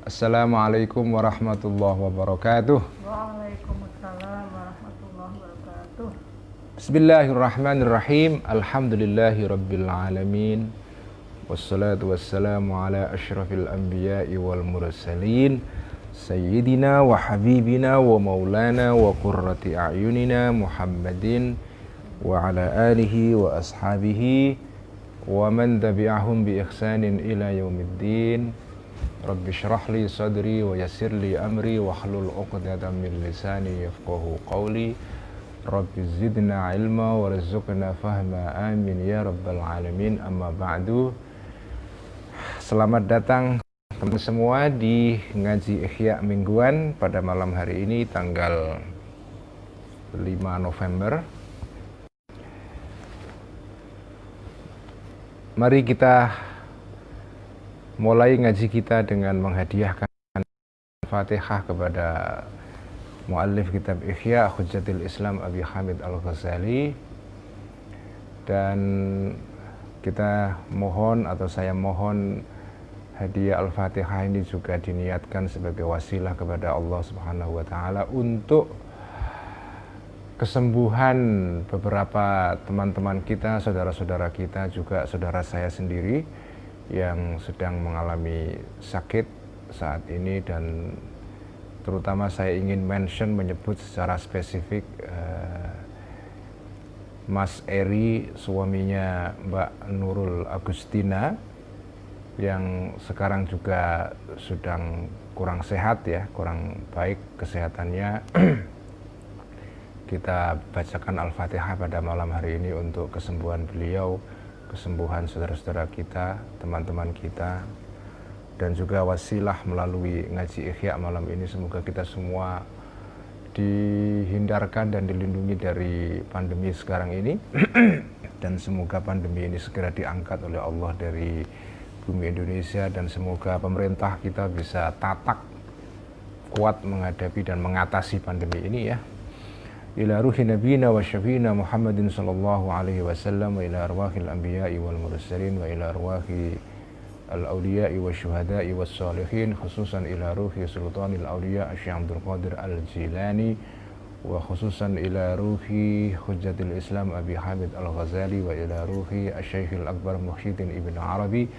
Assalamualaikum warahmatullahi wabarakatuh. Waalaikumsalam warahmatullahi wabarakatuh. Bismillahirrahmanirrahim. Alhamdulillahi rabbil alamin. Wassalatu wassalamu ala asyrafil anbiya'i wal mursalin Sayyidina wa habibina wa maulana wa qurrati a'yunina Muhammadin wa ala alihi wa ashabihi wa man tabi'ahum bi ihsanin ila yaumiddin. Rabbi syrah li sadri wa yassir li amri wa hlul 'uqdatam min lisani yafqahu qawli. Rabbi zidna ilma wa rizqna fahma, amin ya rabbal alamin. Amma ba'du. Selamat datang teman semua di ngaji Ihya mingguan pada malam hari ini tanggal 5 November. Mari kita mulai ngaji kita dengan menghadiahkan Fatihah kepada muallif kitab Ihya Hujjatul Islam Abi Hamid Al-Ghazali, dan kita mohon atau saya mohon hadiah Al-Fatihah ini juga diniatkan sebagai wasilah kepada Allah Subhanahu wa taala untuk kesembuhan beberapa teman-teman kita, saudara-saudara kita, juga saudara saya sendiri yang sedang mengalami sakit saat ini. Dan terutama saya ingin menyebut secara spesifik Mas Eri, suaminya Mbak Nurul Agustina, yang sekarang juga sedang kurang sehat ya, kurang baik kesehatannya. Kita bacakan Al-Fatihah pada malam hari ini untuk kesembuhan beliau, kesembuhan saudara-saudara kita, teman-teman kita, dan juga wasilah melalui ngaji Ihya malam ini. Semoga kita semua dihindarkan dan dilindungi dari pandemi sekarang ini dan semoga pandemi ini segera diangkat oleh Allah dari bumi Indonesia, dan semoga pemerintah kita bisa tatak kuat menghadapi dan mengatasi pandemi ini ya. Ila ruhi nabiyina wa syafiina Muhammadin sallallahu alaihi wasallam, wa ila arwahil anbiya'i wal mursalin, wa ila arwahi al-awliya'i wa syuhada'i wa salihin, khususan ila ruhi sultanil awliya' Syekh Abdul Qadir Al-Jilani, wa khususan ila ruhi Hujjatul Islam Abi Hamid Al-Ghazali, wa ila ruhi Asy-Syaikh Al-Akbar Muhyiddin Ibn Arabi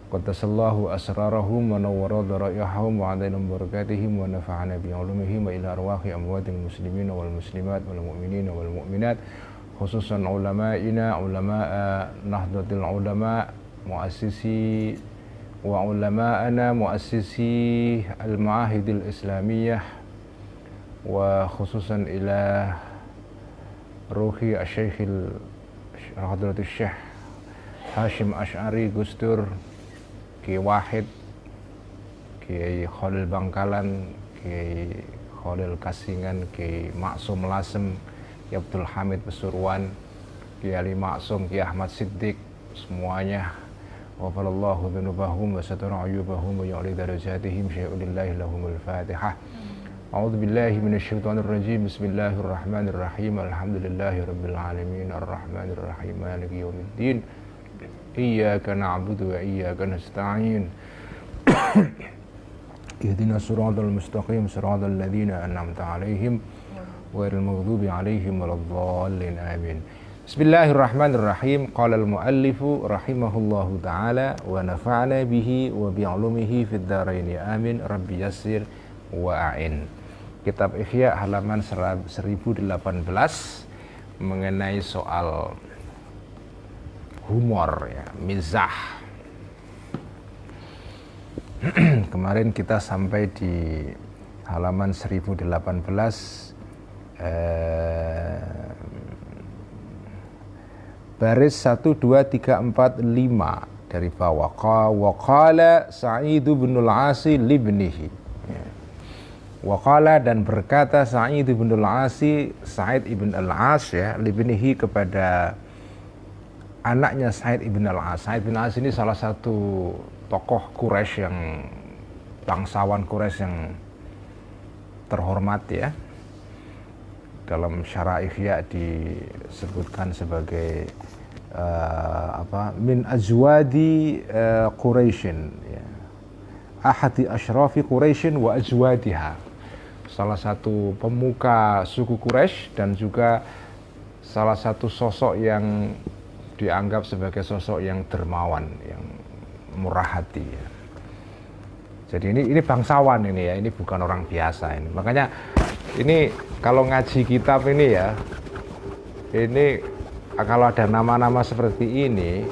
qaddasallahu asrarahum wa nawwara daraihahum wa adainam barakatihim wa nafa'ana bi ulumihim, wa ila arwahi amwatil muslimin wal muslimat wal mu'minin wal mu'minat, khususan ulama'ina ulama'a Nahdlatul Ulama muassisi wa ulama'ana muassisi al-ma'ahidil islamiyah, wa khususan ila ruhi Asy-Syaikh Hadratus Syekh Hashim Asy'ari Gustur, Kiai Wahid, Kiai Khalil Bangkalan, Kiai Khalil Kasingan, Kiai Maksum Lasem, Kiai Abdul Hamid Pasuruan, Kiai Ali Maksum, Kiai Ahmad Siddiq, semuanya wafalallahu dzunubahum wa satara ayubahum wa ya'li darajatihim syai'ulillahi lahumul Fatihah. A'udzu billahi minasyaitonir rajim. Bismillahirrahmanirrahim. Alhamdulillahi rabbil alamin arrahmanir rahim maliki yaumiddin. Iyyaka na'budu wa iyyaka nasta'in. Ihdinas siratal mustaqim siratal ladzina an'amta 'alaihim ghairil maghdubi 'alaihim waladdallin. Amin. Bismillahirrahmanirrahim. Qala al-muallifu rahimahullahu ta'ala wa nafa'na bihi wa bi'ulumihi fid dharain. Amin. Rabbi yassir wa a'in. Kitab Ihya halaman 1018 mengenai soal humor ya, mizah. Kemarin kita sampai di halaman 1018 baris 1 2 3 4 5 dari bawah. Waqala Sa'id bin al-As libnihi. Waqala, dan berkata Sa'id bin al-As, Sa'id ibn al-As ya, libnihi kepada anaknya Sa'id ibn al-As. Sa'id bin al-As ini salah satu tokoh Quraisy, yang bangsawan Quraisy yang terhormat ya. dalam syara Ihya disebutkan sebagai min azwadi Quraisyin, ya. Ahadi asyrafi Quraisyin wa azwadiha. Salah satu pemuka suku Quraisy dan juga salah satu sosok yang dianggap sebagai sosok yang dermawan, yang murah hati, ya. Jadi ini bangsawan ini ya, ini bukan orang biasa ini. Makanya ini kalau ngaji kitab ini ya, ini kalau ada nama-nama seperti ini,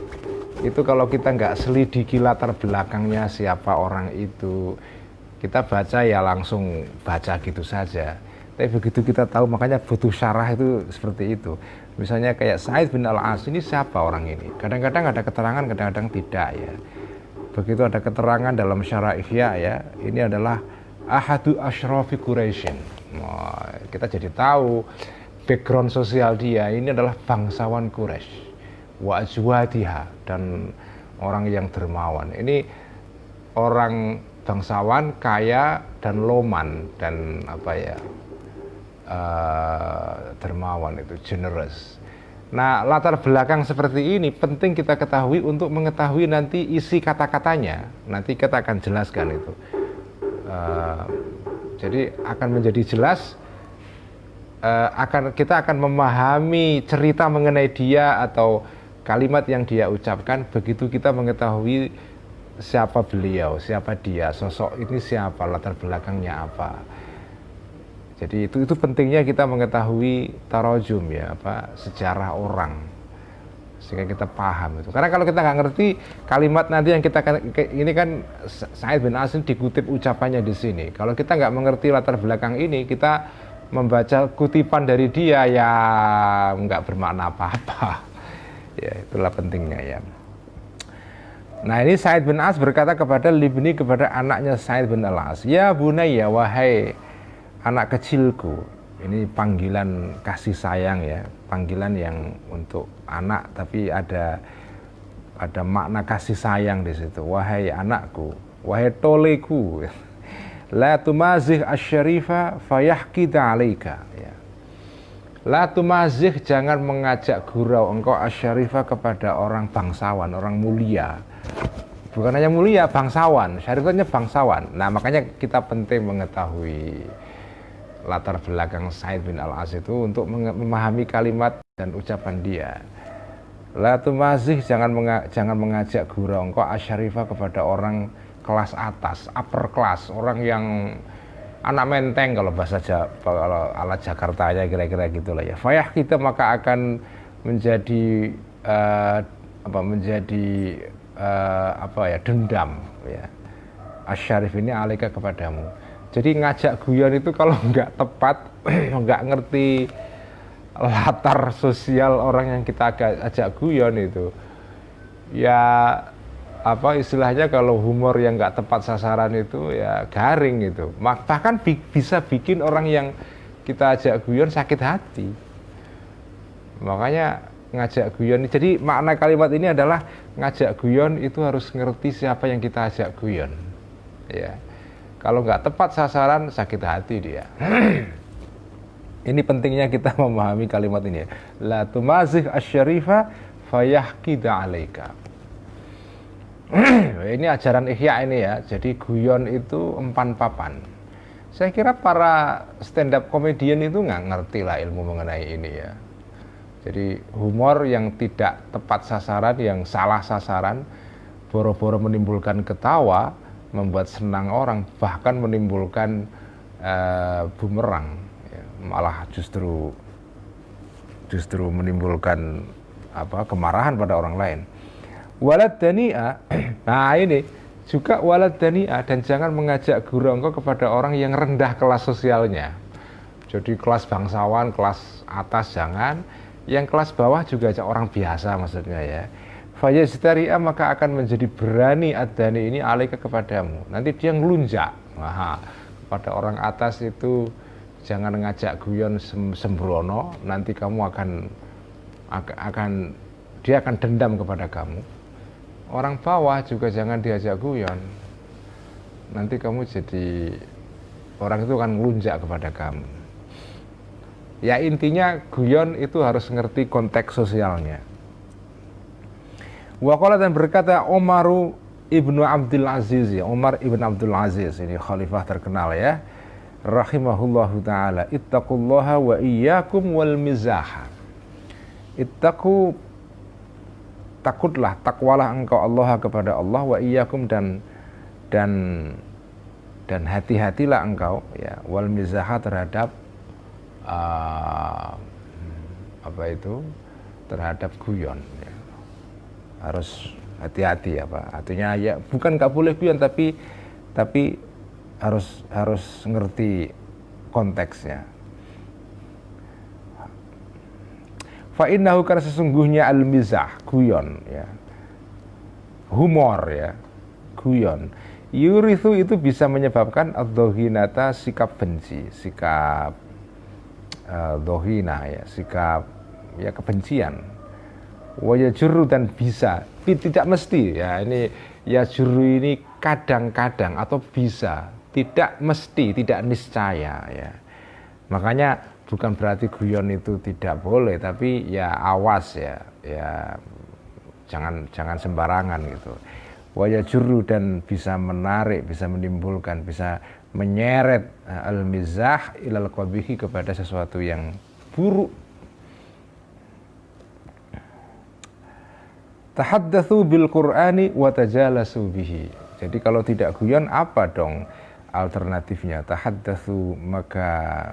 itu kalau kita nggak selidiki latar belakangnya siapa orang itu, kita baca ya langsung baca gitu saja. Tapi begitu kita tahu, makanya butuh syarah itu seperti itu. Misalnya kayak Sa'id bin Al-As, ini siapa orang ini? Kadang-kadang ada keterangan, kadang-kadang tidak, ya. Begitu ada keterangan dalam syara Ihya, ya, ini adalah ahadu asyrafi Quraisyin. Nah, kita jadi tahu background sosial dia ini adalah bangsawan Quraisy, wa azwadiha, dan orang yang dermawan. Ini orang bangsawan, kaya dan loman, dan dermawan, itu generous. Nah, latar belakang seperti ini penting kita ketahui untuk mengetahui nanti isi kata-katanya. Nanti kita akan jelaskan itu. Jadi akan menjadi jelas, kita akan memahami cerita mengenai dia atau kalimat yang dia ucapkan begitu kita mengetahui siapa beliau, siapa dia, sosok ini siapa, latar belakangnya apa. Jadi itu pentingnya kita mengetahui tarajum, ya, sejarah orang, sehingga kita paham itu. Karena kalau kita nggak ngerti kalimat nanti yang kita ini kan Sa'id bin Asim dikutip ucapannya di sini. Kalau kita nggak mengerti latar belakang ini, kita membaca kutipan dari dia ya nggak bermakna apa-apa. Ya, itulah pentingnya, ya. Nah, ini Sa'id bin As berkata kepada Libni, kepada anaknya Sa'id bin Al-As, ya bunayya, wahai anak kecilku. Ini panggilan kasih sayang, ya, panggilan yang untuk anak tapi ada makna kasih sayang di situ. Wahai anakku, wahai toleku, la tumazih asyarifa fayahqida alaika, ya. La tumazih, jangan mengajak gurau engkau asyarifa kepada orang bangsawan, orang mulia. Bukan hanya mulia, bangsawan, syarifnya bangsawan. Nah, makanya kita penting mengetahui latar belakang Sa'id bin Al-As itu untuk memahami kalimat dan ucapan dia. La tumazih, jangan mengajak gurau engkau asyarifah kepada orang kelas atas, upper class, orang yang anak menteng kalau bahasa kalau ala Jakarta aja kira-kira gitulah, ya. Fayah kita maka akan menjadi dendam, ya. Asyarif ini alaika kepadamu. Jadi ngajak guyon itu kalau nggak tepat, nggak ngerti latar sosial orang yang kita ajak guyon itu, ya istilahnya kalau humor yang nggak tepat sasaran itu ya garing gitu. Bahkan bisa bikin orang yang kita ajak guyon sakit hati. Makanya ngajak guyon, jadi makna kalimat ini adalah ngajak guyon itu harus ngerti siapa yang kita ajak guyon, ya. Kalau nggak tepat sasaran, sakit hati dia. Ini pentingnya kita memahami kalimat ini, ya. La tumazih asyarifa fayahqida alaika. Ini ajaran Ihya ini, ya. Jadi guyon itu empan papan. Saya kira para stand up comedian itu nggak ngerti lah ilmu mengenai ini, ya. Jadi humor yang tidak tepat sasaran, yang salah sasaran, boro-boro menimbulkan ketawa, membuat senang orang, bahkan menimbulkan bumerang, ya, malah justru menimbulkan kemarahan pada orang lain. Walad dani'a, nah ini juga walad dani'a, dan jangan mengajak gurau engkau kepada orang yang rendah kelas sosialnya. Jadi kelas bangsawan, kelas atas jangan, yang kelas bawah juga orang biasa maksudnya, ya. Fayajtari'a, maka akan menjadi berani ad-dani ini alaika kepadamu. Nanti dia ngelunjak. Nah, pada orang atas itu jangan ngajak guyon sembrono, nanti kamu dia akan dendam kepada kamu. Orang bawah juga jangan diajak guyon. Nanti kamu jadi orang itu akan ngelunjak kepada kamu. Ya intinya guyon itu harus ngerti konteks sosialnya. Wa qala, dan berkata Umaru ibnu Abdul Aziz, ya, Umar ibn Abdul Aziz, ini khalifah terkenal ya, rahimahullahu ta'ala, ittaqullaha wa iyyakum wal mizaha. Ittaqu, takutlah, takwalah engkau Allah kepada Allah, wa iyyakum, dan hati-hatilah engkau ya, wal mizaha, terhadap terhadap guyon ya. Harus hati-hati ya Pak. Artinya ya bukan nggak boleh guyon, tapi harus ngerti konteksnya. Fa innahu, karena sesungguhnya al-mizah, guyon ya, humor ya, guyon, yurithu, itu bisa menyebabkan ad-dhohinata, sikap benci, sikap dhohina ya, sikap ya kebencian. Wa yajurru, dan bisa, tidak mesti ya, ini yajurru ini kadang-kadang atau bisa, tidak mesti, tidak niscaya ya. Makanya bukan berarti guyon itu tidak boleh, tapi ya awas ya, jangan sembarangan gitu. Wa yajurru, dan bisa menarik, bisa menimbulkan, bisa menyeret al-mizah ilal qabihi, kepada sesuatu yang buruk. Tahaddatsu bil Qur'ani wa tajalasu bihi. Jadi kalau tidak guyon, apa dong alternatifnya? Tahaddatsu, maka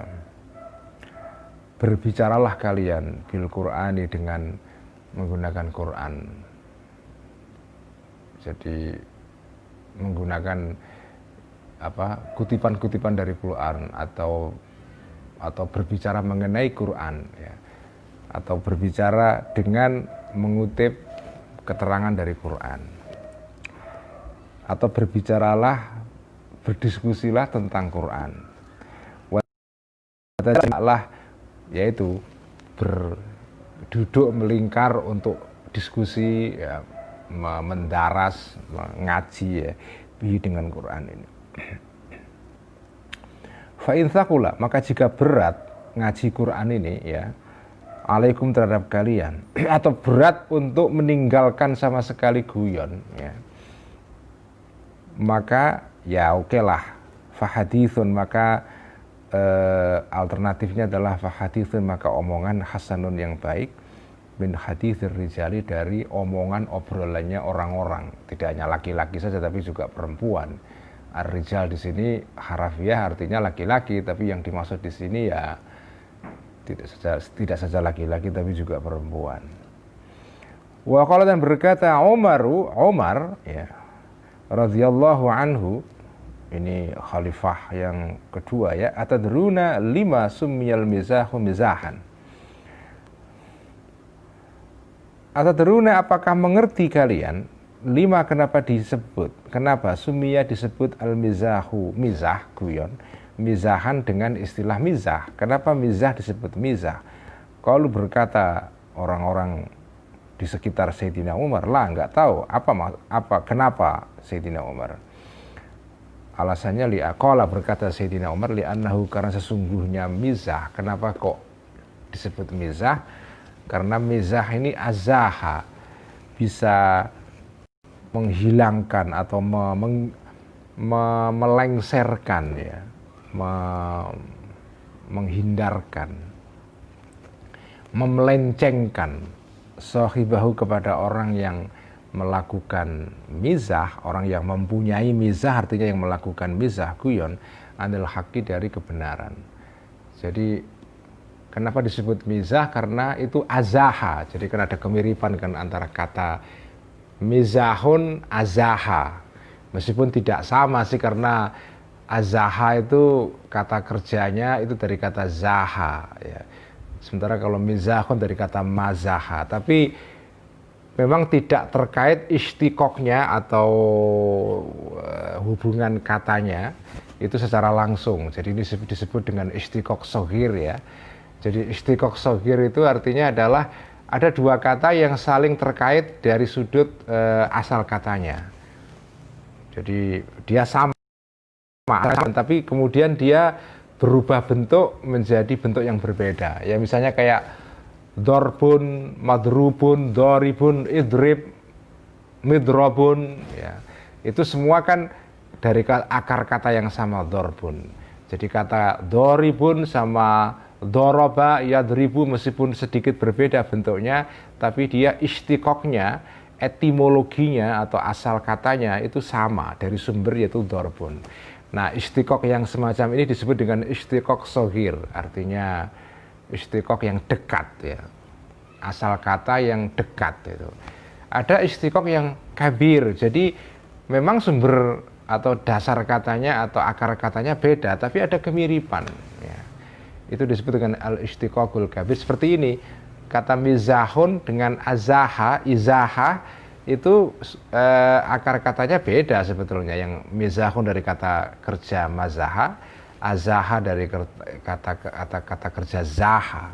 berbicaralah kalian bil Qur'ani, dengan menggunakan Quran. Jadi menggunakan kutipan-kutipan dari Quran, atau berbicara mengenai Quran ya, atau berbicara dengan mengutip keterangan dari Quran, atau berdiskusilah tentang Quran. Watajalah, yaitu berduduk melingkar untuk diskusi ya, mendaras, mengaji ya, dengan Quran ini. Fa in thaqula, maka jika berat ngaji Quran ini ya, alaikum, terhadap kalian, atau berat untuk meninggalkan sama sekali guyon ya, maka ya oke lah, fahadithun, maka alternatifnya adalah fahadithun, maka omongan hasanun, yang baik, min hadithir rijali, dari omongan obrolannya orang-orang, tidak hanya laki-laki saja tapi juga perempuan. Ar-rijal di sini harafiah artinya laki-laki, tapi yang dimaksud di sini ya tidak saja laki-laki tapi juga perempuan. Wa qala, dan berkata Umar ya, radhiyallahu anhu, ini khalifah yang kedua ya, atadruna lima summiyal mizahu mizahan. Atadruna, apakah mengerti kalian, lima, kenapa sumia disebut al-mizahu, mizah, guyon, mizahan, dengan istilah mizah. Kenapa mizah disebut mizah? Kalau berkata orang-orang di sekitar Sayyidina Umar, nggak tahu kenapa Sayyidina Umar. Alasannya li'aqala, berkata Sayyidina Umar, li'annahu, karena sesungguhnya mizah. Kenapa kok disebut mizah? Karena mizah ini azaha, bisa menghilangkan atau melengserkan ya, menghindarkan, memelencengkan sahibahu, kepada orang yang melakukan mizah, orang yang mempunyai mizah, artinya yang melakukan mizah, guyon, anil haqi, dari kebenaran. Jadi kenapa disebut mizah? Karena itu azaha, jadi kan ada kemiripan kan antara kata mizahun, azaha, meskipun tidak sama sih, karena azaha itu kata kerjanya itu dari kata zaha ya. Sementara kalau mizahun dari kata mazaha, tapi memang tidak terkait istiqoknya atau hubungan katanya itu secara langsung. Jadi ini disebut dengan istiqok sohir ya. Jadi istiqok sohir itu artinya adalah ada dua kata yang saling terkait dari sudut asal katanya. Jadi dia sama, tapi kemudian dia berubah bentuk menjadi bentuk yang berbeda. Ya misalnya kayak dorbun, madrubun, doribun, idrib, midrobun, ya. Itu semua kan dari akar kata yang sama, dorbun. Jadi kata doribun sama doroba, yadribu meskipun sedikit berbeda bentuknya, tapi dia istiqoknya, etimologinya atau asal katanya itu sama dari sumber yaitu dorbun. Nah, istiqok yang semacam ini disebut dengan istiqok sohir, artinya istiqok yang dekat ya. Asal kata yang dekat itu. Ada istiqok yang kabir. Jadi memang sumber atau dasar katanya atau akar katanya beda, tapi ada kemiripan ya. Itu disebut dengan al-istiqaqul kabir. Seperti ini, kata mizahun dengan azaha, izaha itu akar katanya beda sebetulnya. Yang mizahun dari kata kerja mazaha, azaha dari kata kerja zaha,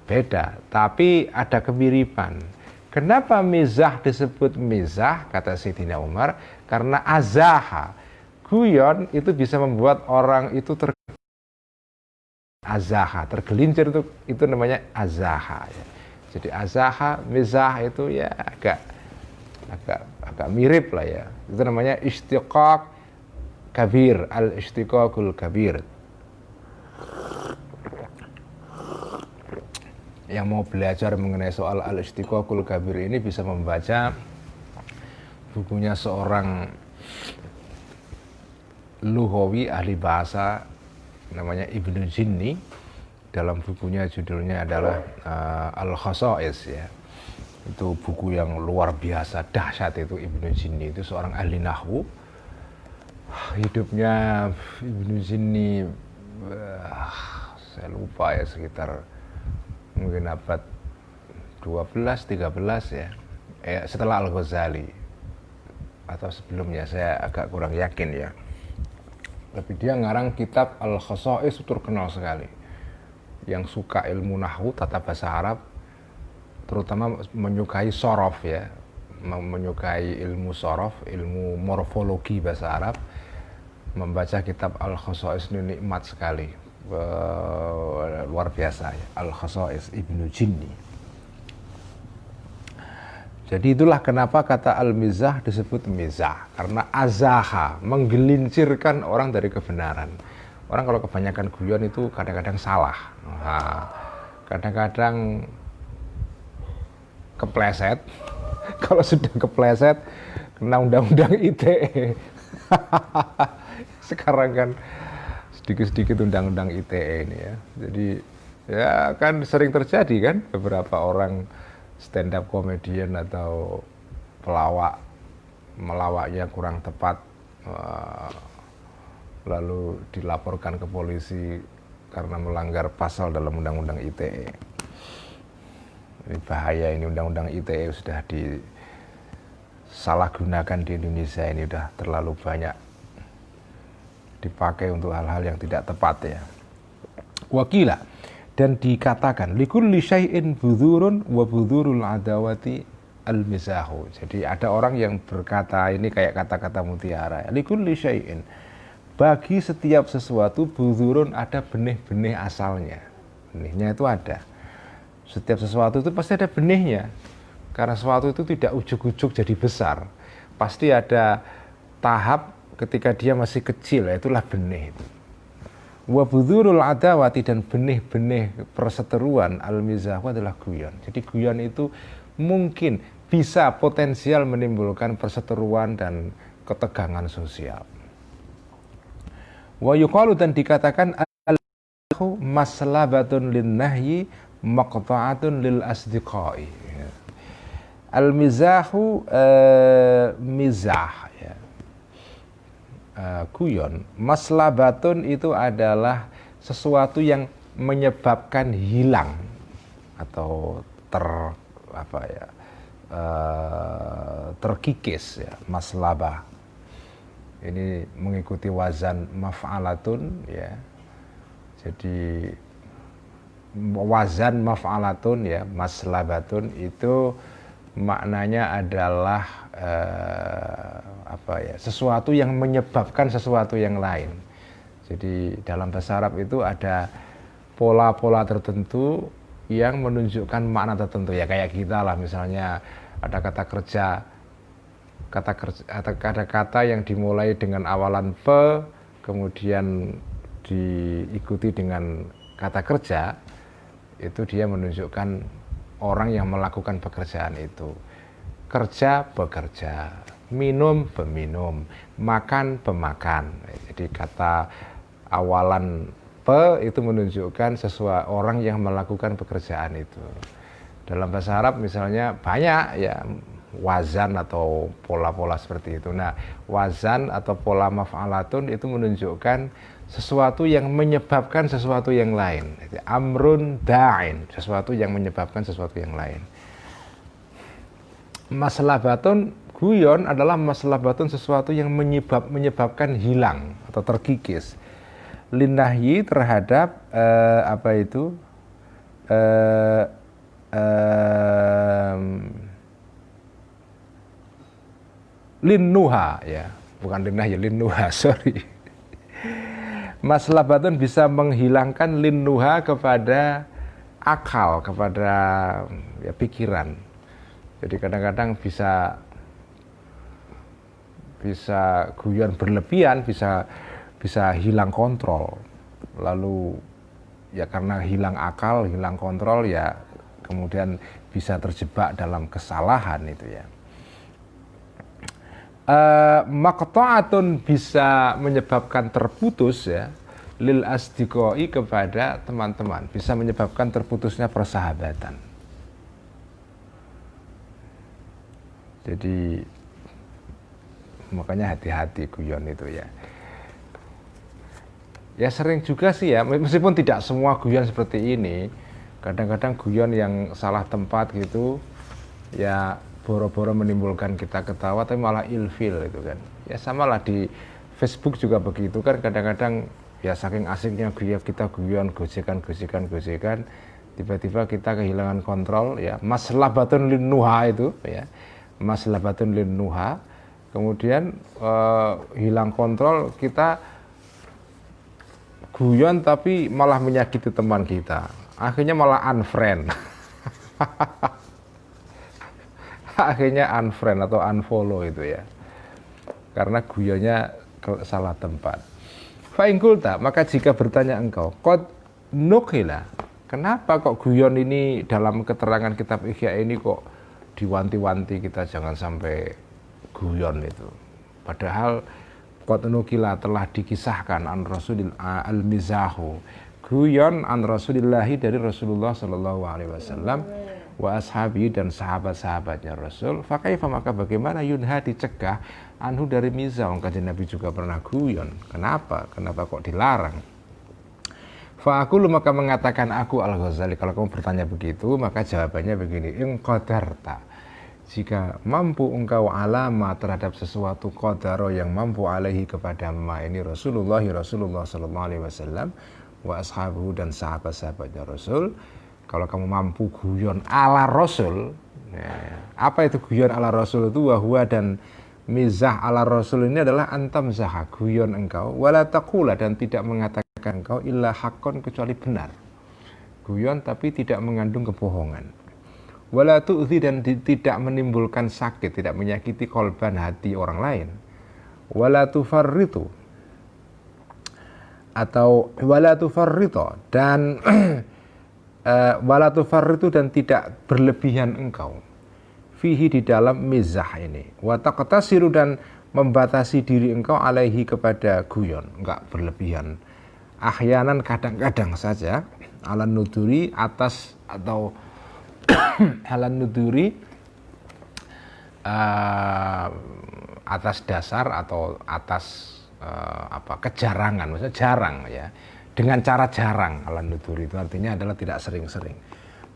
beda, tapi ada kemiripan. Kenapa mizah disebut mizah, kata Sayyidina Umar? Karena azaha, guyon itu bisa membuat orang itu azaha, tergelincir, itu namanya azaha ya. Jadi azaha, mizah itu ya agak mirip lah ya. Itu namanya istiqaq kabir, al-istiqaqul kabir. Yang mau belajar mengenai soal al-istiqaqul kabir ini bisa membaca bukunya seorang lughawi ahli bahasa namanya Ibnu Jinni. Dalam bukunya judulnya adalah Al-Khasa'is ya. Itu buku yang luar biasa dahsyat. Itu Ibnu Jinni itu seorang ahli nahwu. Hidupnya Ibnu Jinni saya lupa ya, sekitar mungkin abad 12-13 ya, setelah Al-Ghazali atau sebelumnya, saya agak kurang yakin ya. Tapi dia ngarang kitab Al-Khasa'is, terkenal sekali. Yang suka ilmu nahwu, tata bahasa Arab, terutama menyukai sorof ya, menyukai ilmu sorof, ilmu morfologi bahasa Arab, membaca kitab Al-Khasa'is ini nikmat sekali. Luar biasa ya, Al-Khasa'is Ibnu Jinni. Jadi itulah kenapa kata al-mizah disebut mizah, karena azaha, menggelincirkan orang dari kebenaran. Orang kalau kebanyakan guyon itu kadang-kadang salah, kadang-kadang kepleset. Kalau sudah kepleset kena undang-undang ITE. Sekarang kan sedikit-sedikit undang-undang ITE ini ya. Jadi ya kan sering terjadi kan, beberapa orang stand up comedian atau pelawak melawaknya kurang tepat, lalu dilaporkan ke polisi karena melanggar pasal dalam undang-undang ITE. Ini bahaya, ini undang-undang ITE sudah disalahgunakan di Indonesia, ini sudah terlalu banyak dipakai untuk hal-hal yang tidak tepat ya. Wakila, dan dikatakan likulli syai'in budhurun wa budhurul adawati al-mizahu. Jadi ada orang yang berkata, ini kayak kata-kata mutiara ya, likulli syai'in, bagi setiap sesuatu budhurun, ada benih-benih asalnya. Benihnya itu ada. Setiap sesuatu itu pasti ada benihnya. Karena sesuatu itu tidak ujuk-ujuk jadi besar. Pasti ada tahap ketika dia masih kecil, itulah benih itu. Wa budhurul adawati, dan benih-benih perseteruan al-mizahu adalah guyon. Jadi guyon itu mungkin bisa potensial menimbulkan perseteruan dan ketegangan sosial. Wa yuqalu, dan dikatakan al-mizahu maslabatun lin nahyi maqta'atun lil asdiqai. Al-mizahu mizah ya. Guyon, maslabatun itu adalah sesuatu yang menyebabkan hilang atau terkikis ya, maslabah. Ini mengikuti wazan maf'alatun ya. Jadi wazan maf'alatun ya, maslabatun itu maknanya adalah sesuatu yang menyebabkan sesuatu yang lain. Jadi dalam bahasa Arab itu ada pola-pola tertentu yang menunjukkan makna tertentu, ya kayak kita lah, misalnya ada kata kerja, ada kata yang dimulai dengan awalan pe, kemudian diikuti dengan kata kerja, itu dia menunjukkan orang yang melakukan pekerjaan itu. Kerja, bekerja, minum, peminum, makan, pemakan. Jadi kata awalan pe itu menunjukkan sesuatu orang yang melakukan pekerjaan itu. Dalam bahasa Arab misalnya banyak ya wazan atau pola-pola seperti itu. Nah, wazan atau pola maf'alatun itu menunjukkan sesuatu yang menyebabkan sesuatu yang lain. Amrun da'in, sesuatu yang menyebabkan sesuatu yang lain. Maslabatun, guyon adalah maslabatun, sesuatu yang menyebabkan hilang atau terkikis. Linnahyi terhadap linnuha, ya bukan linnahyi, linnuha, sorry. Maslabatun bisa menghilangkan linnuha kepada akal, kepada ya, pikiran. Jadi kadang-kadang bisa guyon berlebihan, bisa hilang kontrol. Lalu ya karena hilang akal, hilang kontrol, ya kemudian bisa terjebak dalam kesalahan itu ya. Maqta'atun bisa menyebabkan terputus ya, lil asdiqai kepada teman-teman, bisa menyebabkan terputusnya persahabatan. Jadi makanya hati-hati guyon itu ya. Ya sering juga sih ya, meskipun tidak semua guyon seperti ini, kadang-kadang guyon yang salah tempat gitu ya, boro-boro menimbulkan kita ketawa tapi malah ilfil itu kan. Ya samalah di Facebook juga begitu kan, kadang-kadang ya saking asiknya kita guyon, gojekan, tiba-tiba kita kehilangan kontrol ya. Maslabatun linnuha itu ya, maslabatun linnuha, kemudian hilang kontrol, kita guyon tapi malah menyakiti teman kita, akhirnya malah unfriend. Akhirnya unfriend atau unfollow itu ya, karena guyonnya salah tempat. Fa'ingkulta, maka jika bertanya engkau, qad nukhila, kenapa kok guyon ini dalam keterangan kitab Ihya ini kok diwanti-wanti kita jangan sampai guyon itu, padahal qad nukhila telah dikisahkan an Rasulil al-mizahu, guyon an Rasulillahi, dari Rasulullah sallallahu alaihi wasallam, wa ashabi, dan sahabat-sahabatnya Rasul. Fakaifa, maka bagaimana, yunha, dicegah, anhu, dari mizah, kanjeng Nabi juga pernah guyon. Kenapa kok dilarang? Fa'akulu, maka mengatakan aku, Al-Ghazali, kalau kamu bertanya begitu, maka jawabannya begini, in qadarta, jika mampu engkau alama terhadap sesuatu, qadaro yang mampu alaihi kepada ma ini Rasulullah sallallahu alaihi wasallam, wa ashabu, dan sahabat-sahabatnya Rasul. Kalau kamu mampu guyon ala Rasul, ya, apa itu guyon ala Rasul itu? Wahwa, dan mizah ala Rasul ini adalah antam zaha, guyon engkau, wala taqula, dan tidak mengatakan engkau illa haqqon, kecuali benar. Guyon tapi tidak mengandung kebohongan. Wala tu'zi, dan tidak menimbulkan sakit, tidak menyakiti kolban, hati orang lain. Wala tufarritu, atau wala tufarrito, dan wala tufarritu, dan tidak berlebihan engkau, fihi, di dalam mizah ini, wa taqtasiru, dan membatasi diri engkau alaihi, kepada guyon, enggak berlebihan, ahyanan, kadang-kadang saja, alan nuduri, atas, atau alan nuduri, atas dasar, atau atas kejarangan, maksudnya jarang ya, dengan cara jarang. Alan nuduri itu artinya adalah tidak sering-sering.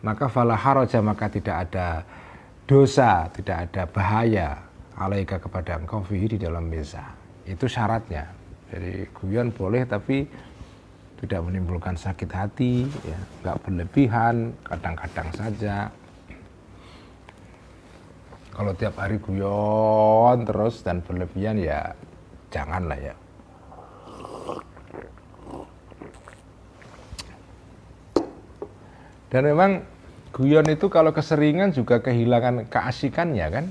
Maka fala haraja, maka tidak ada dosa, tidak ada bahaya alaika, kepada engkau, fihi, di dalam mizah. Itu syaratnya. Jadi guyon boleh tapi tidak menimbulkan sakit hati ya, enggak berlebihan, kadang-kadang saja. Kalau tiap hari guyon terus dan berlebihan ya janganlah ya. Dan memang guyon itu kalau keseringan juga kehilangan keasikannya kan.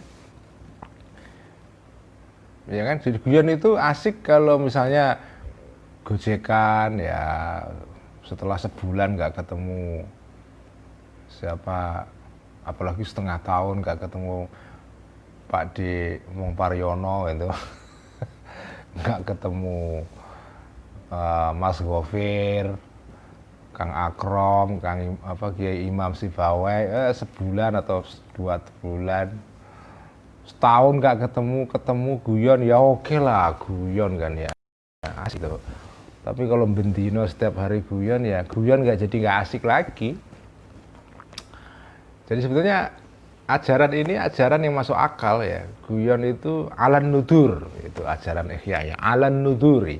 Ya kan, jadi guyon itu asik kalau misalnya gojekan ya setelah sebulan nggak ketemu siapa, apalagi setengah tahun nggak ketemu Pak D. Mong Paryono itu nggak ketemu Mas Gofir, Kang Akrom, Kiai Imam Sibawai, sebulan atau 2 bulan, setahun nggak ketemu guyon ya oke lah guyon kan ya asik tuh. Tapi kalau bendino setiap hari guyon ya guyon nggak asik lagi. Jadi sebetulnya ajaran ini ajaran yang masuk akal ya. Guyon itu alan nudur, itu ajaran Ihya ya, alan nuduri.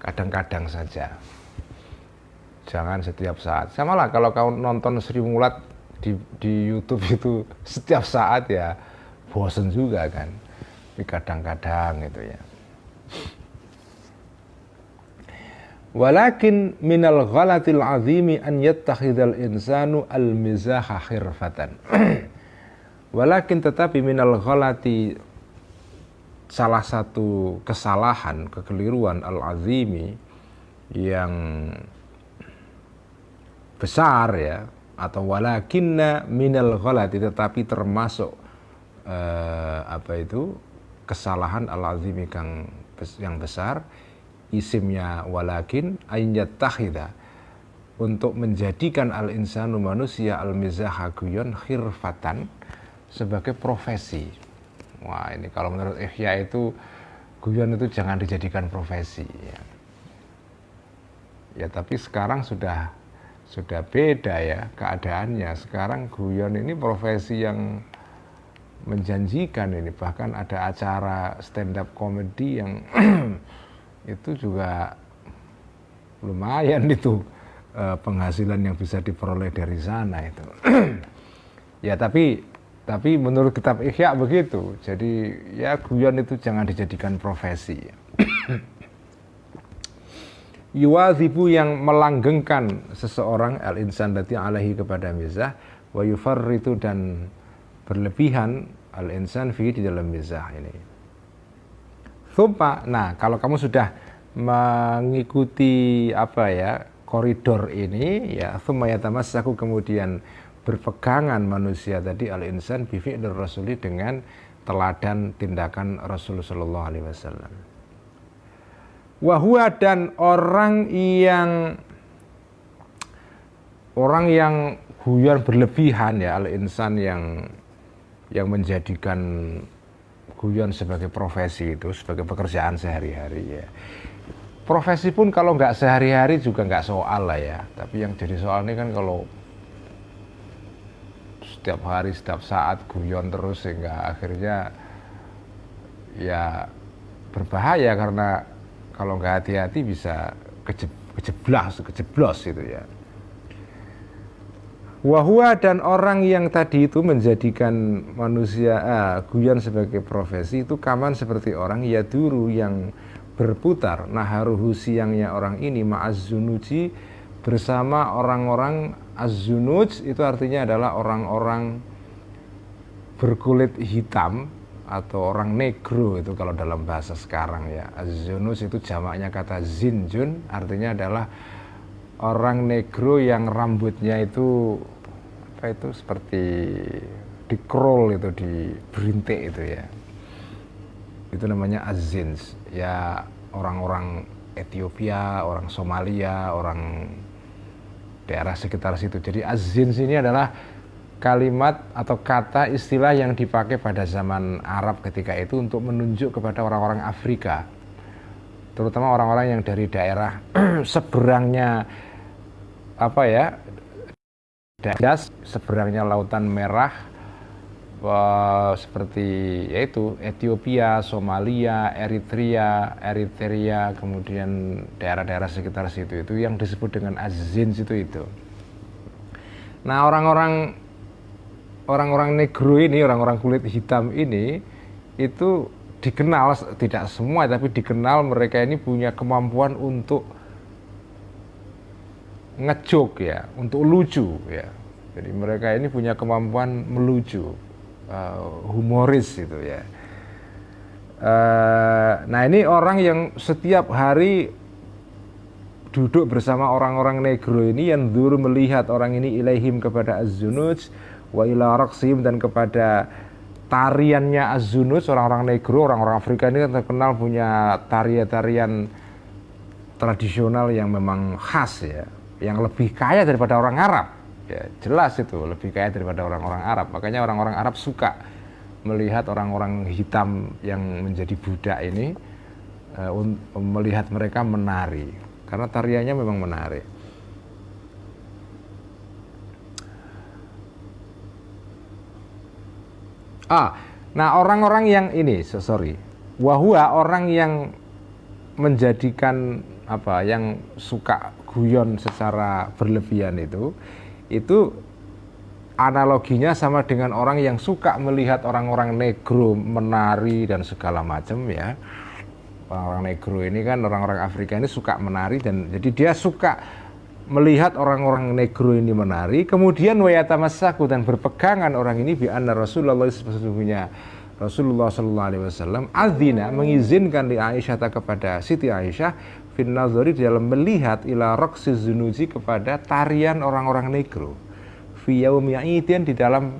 Kadang-kadang saja. Jangan setiap saat. Sama lah kalau kau nonton Sri Mulat di YouTube itu setiap saat ya bosen juga kan. Tapi kadang-kadang gitu ya. Walakin minal ghalatil azimi an yattakhidhal insanu al-mizaha khirfatan. Walakin tetapi minal ghalati, salah satu kesalahan, kekeliruan al-azimi yang besar ya, atau walakinna minal ghalati, tetapi termasuk kesalahan al-azimi yang besar, isimnya walakin ayat takhida, untuk menjadikan al-insanu manusia al-mizaha guyon khirfatan sebagai profesi. Wah, ini kalau menurut Ihya itu guyon itu jangan dijadikan profesi ya. Ya tapi sekarang sudah beda ya keadaannya. Sekarang guyon ini profesi yang menjanjikan ini, bahkan ada acara stand up comedy yang itu juga lumayan itu penghasilan yang bisa diperoleh dari sana itu. Ya tapi menurut kitab Ihya begitu. Jadi ya guyon itu jangan dijadikan profesi. Yuwazibu, yang melanggengkan seseorang al-insan lati alaihi kepada mizah, wa yufarritu, dan berlebihan al-insan fi di dalam mizah ini. Nah, kalau kamu sudah mengikuti koridor ini ya, thumma yatamassaku, kemudian berpegangan manusia tadi al-insan bi fi'lir rasuli, dengan teladan tindakan Rasul sallallahu alaihi wasallam. Wa huwa, dan orang yang guyon berlebihan ya, al-insan yang menjadikan guyon sebagai profesi, itu sebagai pekerjaan sehari-hari ya. Profesi pun kalau nggak sehari-hari juga nggak soal lah ya. Tapi yang jadi soal ini kan kalau setiap hari, setiap saat guyon terus, sehingga akhirnya ya berbahaya, karena kalau nggak hati-hati bisa kejeblos itu ya. Wahua, dan orang yang tadi itu menjadikan manusia guyon sebagai profesi itu kaman seperti orang yaduru yang berputar, naharuhu, siangnya orang ini, ma'az-zunuji, bersama orang-orang. Az-zunuj itu artinya adalah orang-orang berkulit hitam atau orang negro, itu kalau dalam bahasa sekarang ya. Az-zunuj itu jamaknya kata zinjun, artinya adalah orang negro yang rambutnya itu seperti dikrol, itu diberintik itu ya. Itu namanya az-zinj ya, orang-orang Ethiopia, orang Somalia, orang daerah sekitar situ. Jadi az-zinj ini adalah kalimat atau kata istilah yang dipakai pada zaman Arab ketika itu untuk menunjuk kepada orang-orang Afrika, terutama orang-orang yang dari daerah seberangnya daerah seberangnya Lautan Merah, seperti yaitu Ethiopia, Somalia, Eritrea, kemudian daerah-daerah sekitar situ, itu yang disebut dengan az-zinj itu. Nah, orang-orang negro ini, orang-orang kulit hitam ini, itu dikenal, tidak semua tapi dikenal, mereka ini punya kemampuan untuk ngejok ya, untuk lucu ya. Jadi mereka ini punya kemampuan melucu, humoris itu ya. Nah ini orang yang setiap hari duduk bersama orang-orang negro ini, yang dulu melihat orang ini ilaihim kepada az-zunuj wa ila raqsim, dan kepada tariannya az-zunuj. Orang-orang negro, orang-orang Afrika ini kan terkenal punya tarian-tarian tradisional yang memang khas ya, yang lebih kaya daripada orang Arab ya, jelas itu lebih kaya daripada orang-orang Arab. Makanya orang-orang Arab suka melihat orang-orang hitam yang menjadi budak ini, melihat mereka menari karena tariannya memang menarik. Nah orang-orang yang ini, wahua orang yang menjadikan yang suka guyon secara berlebihan itu analoginya sama dengan orang yang suka melihat orang-orang negro menari dan segala macam ya. Orang-orang negro ini kan, orang-orang Afrika ini suka menari, dan jadi dia suka melihat orang-orang negro ini menari, kemudian wayatamassaku, dan berpegangan orang ini bi anna Rasulullah, sesungguhnya Rasulullah sallallahu alaihi wasallam adzina, mengizinkan di Aisyah, kepada Siti Aisyah, fin nazari, dalam melihat ila raqsiz zunuji, kepada tarian orang-orang negro, fi yaumi idin, di dalam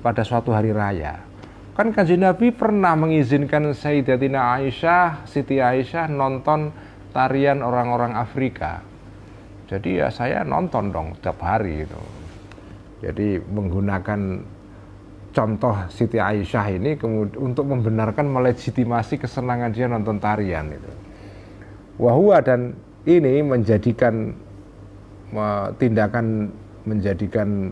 pada suatu hari raya. Kan Kanjeng Nabi pernah mengizinkan Sayyidatina Aisyah, Siti Aisyah nonton tarian orang-orang Afrika. Jadi ya saya nonton dong setiap hari itu. Jadi menggunakan contoh Siti Aisyah ini untuk membenarkan, melegitimasi kesenangan dia nonton tarian itu. Wahua, dan ini menjadikan tindakan menjadikan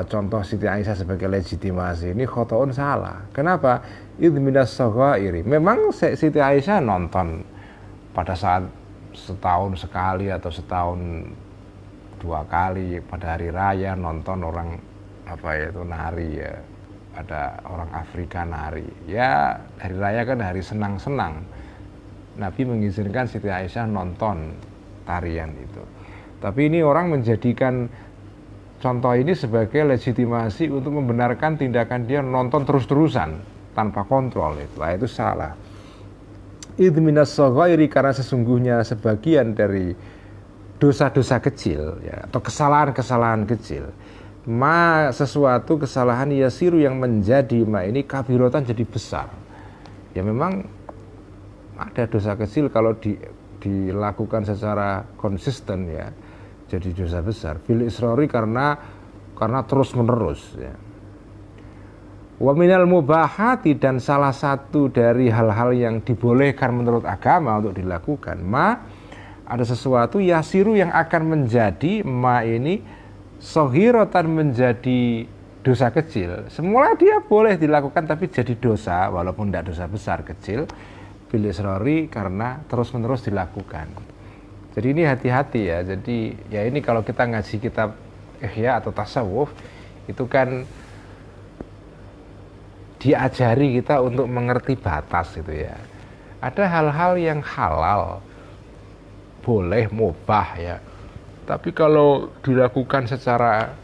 contoh Siti Aisyah sebagai legitimasi ini khotoun, salah. Kenapa? Idh minas saghairi. Memang Siti Aisyah nonton pada saat setahun sekali atau setahun 2 kali pada hari raya, nonton orang nari ya, ada orang Afrika nari ya. Hari raya kan hari senang-senang, Nabi mengizinkan Siti Aisyah nonton tarian itu. Tapi ini orang menjadikan contoh ini sebagai legitimasi untuk membenarkan tindakan dia nonton terus-terusan tanpa kontrol. Itu salah. Idh minas saghairi, karena sesungguhnya sebagian dari dosa-dosa kecil ya, atau kesalahan-kesalahan kecil, sesuatu kesalahan yasiru yang menjadi ini kabirotan, jadi besar. Ya memang ada dosa kecil kalau dilakukan secara konsisten ya, jadi dosa besar. Bil israri, karena terus menerus ya. Wa minal mubahati, dan salah satu dari hal-hal yang dibolehkan menurut agama untuk dilakukan, ada sesuatu yasiru yang akan menjadi ini sohirotan, menjadi dosa kecil. Semula dia boleh dilakukan tapi jadi dosa, walaupun tidak dosa besar, kecil. Bil israri, karena terus menerus dilakukan. Jadi ini hati-hati ya. Jadi ya ini kalau kita ngaji kitab Ihya atau tasawuf, itu kan diajari kita untuk mengerti batas itu ya. Ada hal-hal yang halal, boleh, mubah ya. Tapi kalau dilakukan secara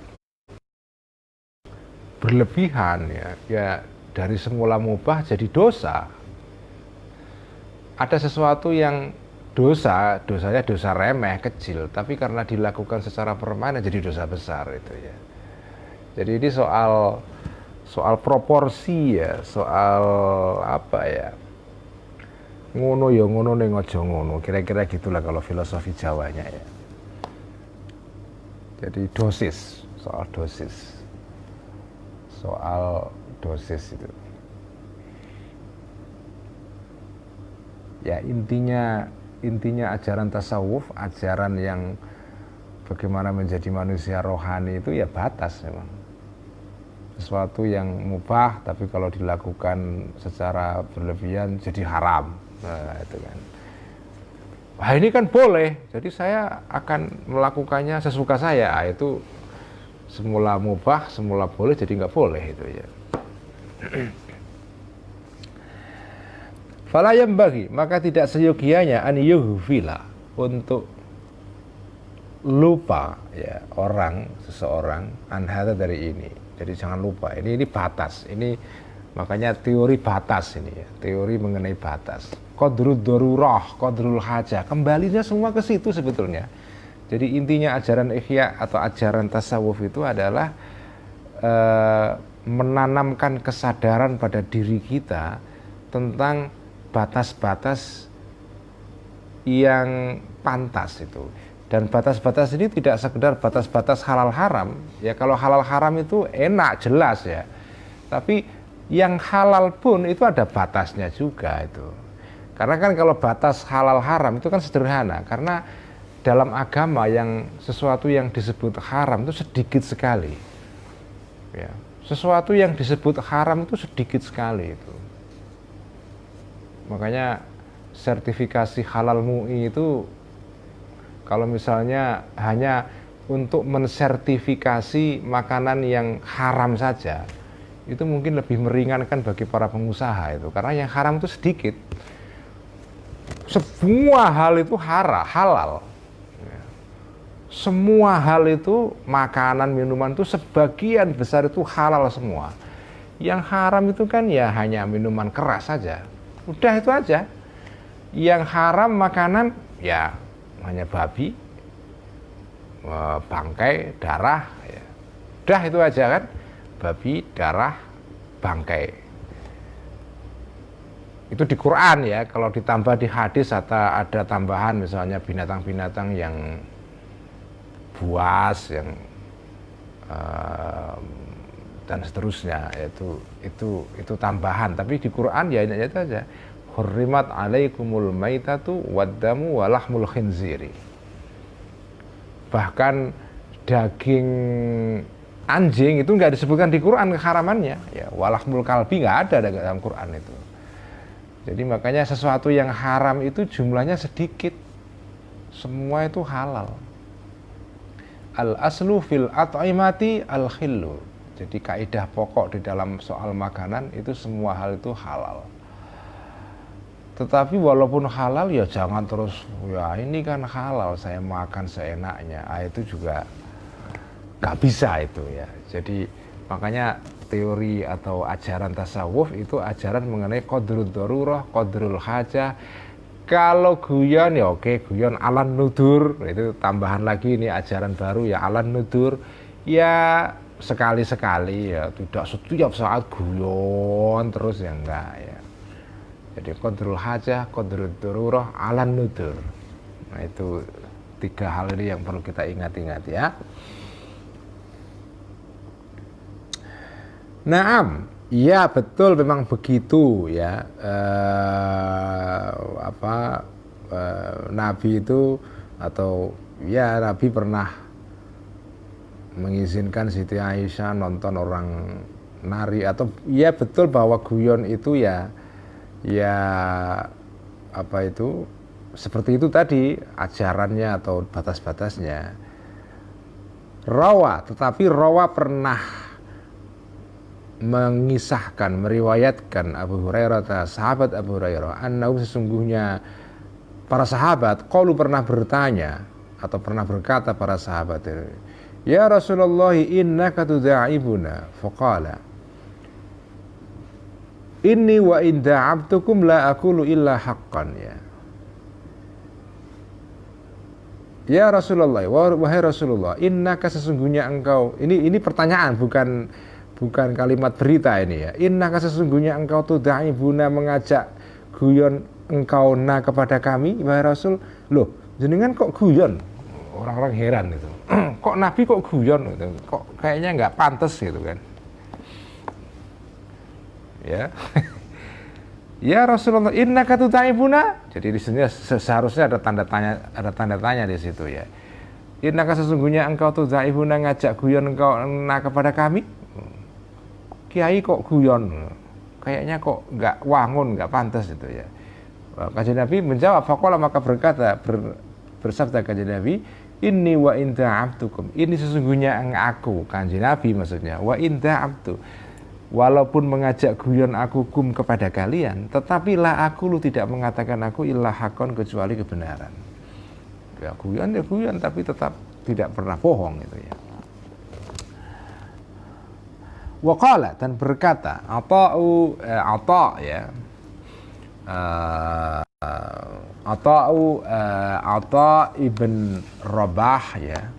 berlebihan ya dari semula mubah jadi dosa. Ada sesuatu yang dosanya dosa remeh, kecil, tapi karena dilakukan secara permanen jadi dosa besar itu ya. Jadi ini soal proporsi ya, soal ngono ya ngono ning aja ngono, kira-kira gitulah kalau filosofi Jawanya ya. Jadi soal dosis itu. Ya intinya ajaran tasawuf, ajaran yang bagaimana menjadi manusia rohani itu ya batas memang. Sesuatu yang mubah tapi kalau dilakukan secara berlebihan jadi haram. Nah, itu kan. Wah, ini kan boleh. Jadi saya akan melakukannya sesuka saya. Itu semula mubah, semula boleh jadi nggak boleh itu ya. Fala yambaghi, maka tidak seyogianya an yuhfila, untuk lupa ya seseorang anhata dari ini. Jadi jangan lupa, ini batas. Ini makanya teori batas ini ya, teori mengenai batas. Qadrud darurah, qadrul hajah, kembalinya semua ke situ sebetulnya. Jadi intinya ajaran Ihya atau ajaran tasawuf itu adalah menanamkan kesadaran pada diri kita tentang batas-batas yang pantas itu. Dan batas-batas ini tidak sekedar batas-batas halal haram. Ya kalau halal haram itu enak, jelas ya. Tapi yang halal pun itu ada batasnya juga itu. Karena kan kalau batas halal haram itu kan sederhana. Karena dalam agama yang sesuatu yang disebut haram itu sedikit sekali. Ya, sesuatu yang disebut haram itu sedikit sekali itu. Makanya sertifikasi halal MUI itu kalau misalnya hanya untuk mensertifikasi makanan yang haram saja, itu mungkin lebih meringankan bagi para pengusaha itu, karena yang haram itu sedikit. Semua hal itu halal. Semua hal itu, makanan, minuman itu sebagian besar itu halal semua. Yang haram itu kan ya hanya minuman keras saja. Udah itu aja. Yang haram makanan ya hanya babi, bangkai, darah ya. Udah itu aja kan. Babi, darah, bangkai. Itu di Quran ya. Kalau ditambah di hadis atau ada tambahan misalnya binatang-binatang yang buas, yang dan seterusnya, itu tambahan. Tapi di Quran ya itu aja. Hurrimat alaikumul maitatu waddamu walahmul khinziri. Bahkan daging anjing itu nggak disebutkan di Quran keharamannya. Ya, walahmul kalbi nggak ada dalam Quran itu. Jadi makanya sesuatu yang haram itu jumlahnya sedikit. Semua itu halal. Al aslu fil at'imati al khillu. Jadi kaidah pokok di dalam soal makanan itu semua hal itu halal. Tetapi walaupun halal ya jangan terus ya ini kan halal saya makan seenaknya. Itu juga nggak bisa itu ya. Jadi makanya teori atau ajaran tasawuf itu ajaran mengenai qadrul darurah, qadrul hajah. Kalau guyon ya oke, guyon alan nudur, itu tambahan lagi ini ajaran baru ya alan nudur. Ya sekali-sekali ya, tidak setiap saat guyon terus ya enggak ya. Jadi qadrul hajah, qadrul darurah, alan nudur. Nah itu 3 hal ini yang perlu kita ingat-ingat ya. Naam, iya betul memang begitu ya. Nabi itu atau ya Nabi pernah mengizinkan Siti Aisyah nonton orang nari, atau ya betul bahwa guyon itu ya seperti itu tadi ajarannya atau batas-batasnya. Tetapi rawa pernah mengisahkan, meriwayatkan Abu Hurairah, sahabat Abu Hurairah, annahu sesungguhnya para sahabat qalu pernah bertanya atau pernah berkata para sahabat, ya Rasulullah innaka tuda'ibuna, faqala inni wa in da'abtukum la aqulu illa haqqan ya. Ya Rasulullah, wahai Rasulullah, innaka sesungguhnya engkau, ini pertanyaan bukan kalimat berita ini ya. Innaka sesungguhnya engkau tuda'ibuna mengajak guyon engkau kepada kami wahai Rasul. Loh, jenengan kok guyon? Orang-orang heran itu. Kok Nabi kok guyon gitu. Kok kayaknya nggak pantas gitu kan. Ya. Ya Rasulullah innaka tuda'ibuna. Jadi di sini seharusnya ada tanda tanya di situ ya. Innaka sesungguhnya engkau tuda'ibuna ngajak guyon engkau kepada kami. Kiai kok guyon, kayaknya kok nggak wangun, nggak pantas itu ya. Kanjeng Nabi menjawab, faqala maka berkata, bersabda Kanjeng Nabi, inni wa in da'abtukum, ini sesungguhnya aku, Kanjeng Nabi maksudnya, wa in da'abtu, walaupun mengajak guyon aku kepada kalian, tetapi la aku lu tidak mengatakan aku illa hakon kecuali kebenaran. Ya guyon, tapi tetap tidak pernah bohong itu ya. Wa qala, dan berkata Ata ya, Ata ibn Rabah ya.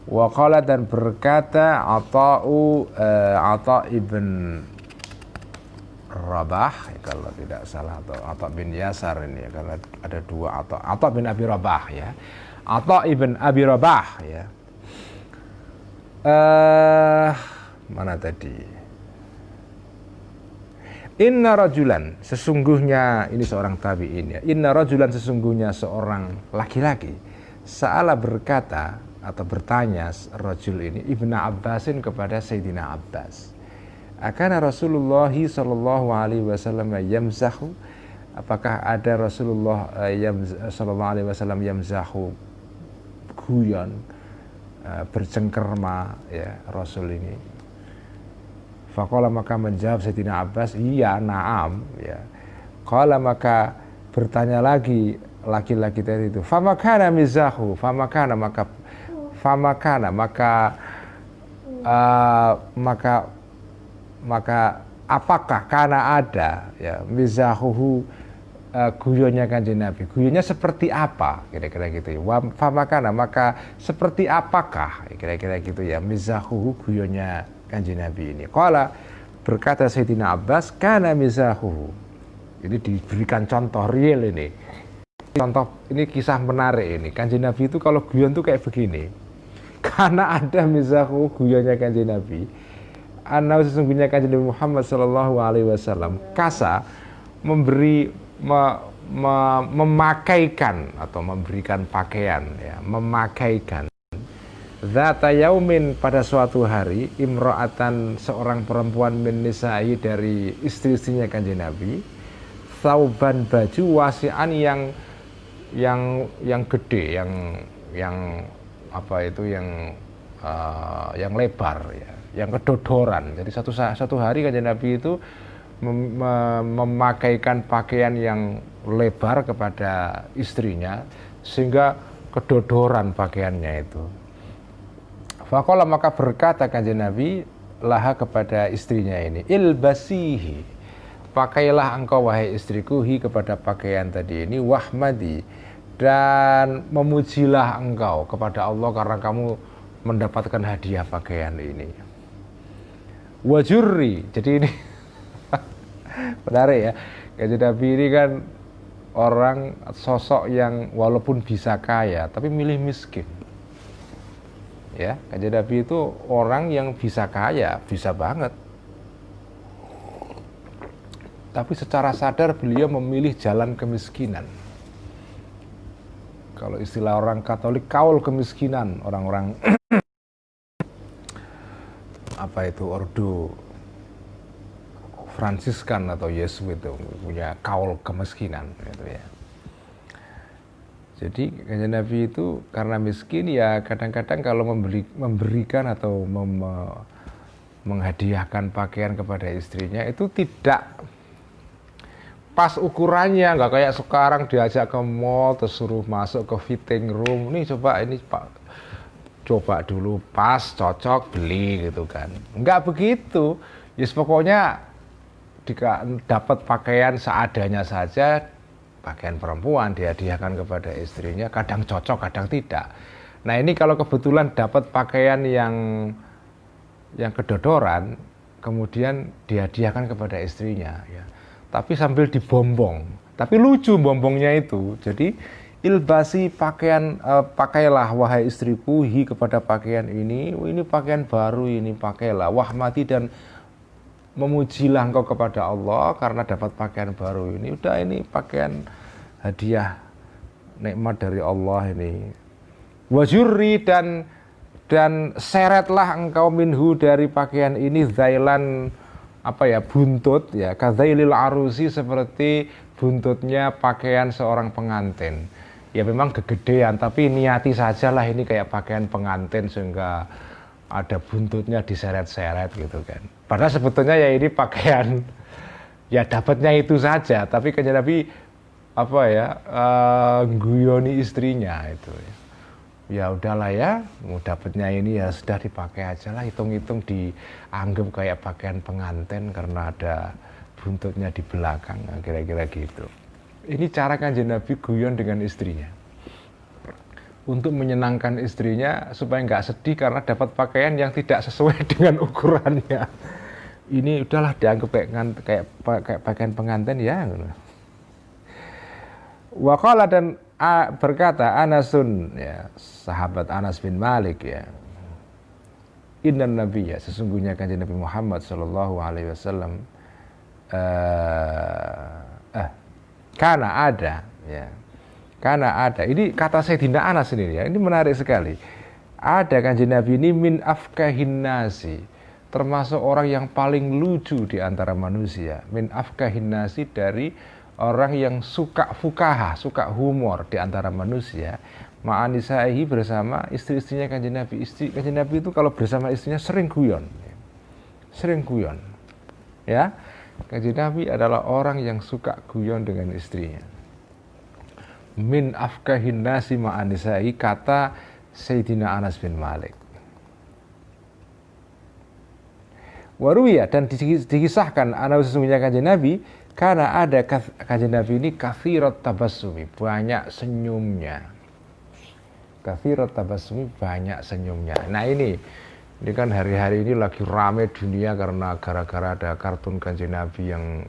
Wa qala, dan berkata Ata ibn Rabah ya, kalau tidak salah, atau Ata bin Yasar ini ya, karena ada dua Ata bin Abi Rabah ya. Ata ibn Abi Rabah ya. Mana tadi? Inna rajulan, sesungguhnya ini seorang tabi'in ya. Inna rajulan, sesungguhnya seorang laki-laki, sa'ala, berkata atau bertanya rajul ini Ibnu Abbasin kepada Sayyidina Abbas. Akana Rasulullah sallallahu alaihi wasallam yamzahu, apakah ada Rasulullah sallallahu alaihi wasallam yamzahu, guyon, bercengkerma ya Rasul ini. Faqala, maka menjawab Sayyidina Abbas, iya, na'am ya. Qala, maka bertanya lagi laki-laki tadi itu, famakana mizahu, famakana maka apakah, karena ada ya mizahuhu, guyonnya Kanjeng Nabi, guyonnya seperti apa, kira-kira gitu ya. Famakana, maka seperti apakah, kira-kira gitu ya, mizahuhu, guyonnya Kanjeng Nabi ini. Qala, berkata Sayyidina Abbas, kana mizahuhu. Ini diberikan contoh real ini. Contoh ini kisah menarik ini. Kanjeng Nabi itu kalau guyon tuh kayak begini. Karena ada mizahuhu, guyonnya Kanjeng Nabi. Anna, sesungguhnya Kanjeng Nabi Muhammad sallallahu alaihi wasallam kasa, memakaikan atau memberikan pakaian ya, memakaikan Zata yaumin, pada suatu hari, imra'atan, seorang perempuan, min nisa'i, dari istri-istrinya Kanjeng Nabi, sauban, baju, wasi'an, yang gede, yang apa itu, yang lebar ya, yang kedodoran. Jadi satu hari Kanjeng Nabi itu memakaikan pakaian yang lebar kepada istrinya sehingga kedodoran pakaiannya itu. Faqala, maka berkata Kanjeng Nabi laha, kepada istrinya ini, ilbasihi, pakailah engkau wahai istriku, hi, kepada pakaian tadi ini, wahmadi, dan memujilah engkau kepada Allah karena kamu mendapatkan hadiah pakaian ini. Wajurri, jadi ini menarik ya, Kanjeng Nabi ini kan orang, sosok yang walaupun bisa kaya tapi milih miskin. Ya, Kanjeng Nabi itu orang yang bisa kaya, bisa banget. Tapi secara sadar beliau memilih jalan kemiskinan. Kalau istilah orang Katolik, kaul kemiskinan, orang-orang apa itu, ordo Fransiskan atau Yesus itu punya kaul kemiskinan gitu ya. Jadi Kanjeng Nabi itu karena miskin ya, kadang-kadang kalau memberikan atau menghadiahkan pakaian kepada istrinya itu tidak pas ukurannya, nggak kayak sekarang diajak ke mall terus suruh masuk ke fitting room, nih coba ini Pak, coba dulu pas, cocok, beli gitu kan. Nggak begitu, yes, pokoknya dapat pakaian seadanya saja. Pakaian perempuan dihadiahkan kepada istrinya, kadang cocok, kadang tidak. Nah ini kalau kebetulan dapat pakaian yang kedodoran, kemudian dihadiahkan kepada istrinya, ya. Tapi sambil dibombong, tapi lucu bombongnya itu. Jadi ilbasi, pakailah wahai istriku, hi, kepada pakaian ini pakaian baru ini, pakailah, wahmati, dan memujilah engkau kepada Allah karena dapat pakaian baru ini. Udah, ini pakaian hadiah nikmat dari Allah ini. Wajurri, dan seretlah engkau minhu, dari pakaian ini, zailan, apa ya, buntut ya, kazailil arusi, seperti buntutnya pakaian seorang pengantin. Ya memang kegedean, tapi niati sajalah ini kayak pakaian pengantin sehingga ada buntutnya diseret-seret gitu kan. Padahal sebetulnya ya ini pakaian, ya dapatnya itu saja, tapi Kanjeng Nabi apa ya, guyoni istrinya itu ya. ya udahlah ya, mau dapatnya ini ya sudah dipakai aja lah, hitung-hitung dianggap kayak pakaian pengantin karena ada buntutnya di belakang, nah, kira-kira gitu. Ini cara Kanjeng Nabi guyon dengan istrinya untuk menyenangkan istrinya supaya nggak sedih karena dapat pakaian yang tidak sesuai dengan ukurannya. Ini udahlah dianggap kayak pakaian pengantin ya. Waqala, dan berkata Anasun, ya, sahabat Anas bin Malik, ya, innan nabiyya, sesungguhnya Kanjeng Nabi Muhammad sallallahu alaihi wasallam karena ada, ya, karena ada, ini kata Sayyidina Anas sendiri, ya, ini menarik sekali. Ada Kanjeng Nabi ini min afkahin nasi, termasuk orang yang paling lucu di antara manusia. Min afkahin nasi, dari orang yang suka fukaha, suka humor di antara manusia. Ma'anisaihi, bersama istri-istrinya Kanjeng Nabi. Istri Kanjeng Nabi itu kalau bersama istrinya sering guyon. Sering guyon. Ya. Kanjeng Nabi adalah orang yang suka guyon dengan istrinya. Min afkahin nasi ma'anisaihi, kata Sayyidina Anas bin Malik. Waruya, dan dikisahkan sesungguhnya Kanjeng Nabi, karena ada Kanjeng Nabi ini kathirat tabassumi, banyak senyumnya. Kathirat tabassumi, banyak senyumnya. Nah ini kan hari-hari ini lagi rame dunia karena gara-gara ada kartun Kanjeng Nabi yang